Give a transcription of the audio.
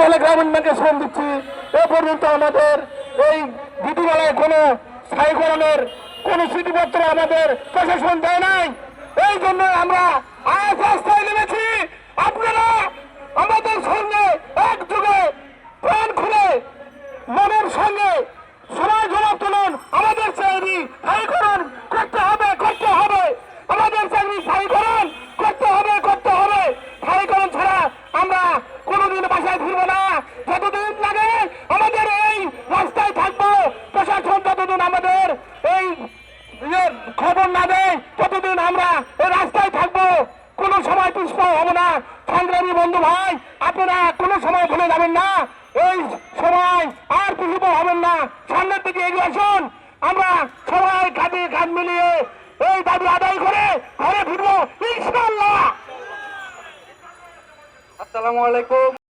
বিকেলে গ্রামীণ ব্যাংকে শ্রম দিচ্ছি, এ পর্যন্ত আমাদের এই বিধিমালায় কোনো স্থায়ীকরণের কোন চিঠিপত্র আমাদের প্রশাসন দেয় নাই। এই জন্য আমরা আজ রাস্তায় নেমেছি। আপনারা আমাদের সঙ্গে একযোগে প্রাণ খুলে মনের সঙ্গে সবাই জবাব তুলুন। আমাদের চাকরি স্থায়ীকরণ করতে হবে, করতে হবে। আমাদের চাকরি স্থায়ীকরণ করতে হবে, করতে হবে। স্থায়ীকরণ ছাড়া আমরা কোনোদিন বাসায় ফিরবো না। যতদিন লাগে আমাদের এই রাস্তায় থাকবো। প্রশাসন যতদিন আমাদের এই খবর না দেয় ততদিন আমরা এই রাস্তায় থাকবো। কোনো সময় পিছপা হবো না। সংগ্রামী বন্ধু ভাই, আপনারা কোনো সময় ভুলে যাবেন না। এই সময় আর পিছপা হবেন না। সামনের দিকে এগিয়ে আসুন। আমরা সবাই কাঁধে কাঁধ মিলিয়ে এই দাবি আদায় করে ঘরে ফিরবো ইনশাআল্লাহ। আসসালামু আলাইকুম।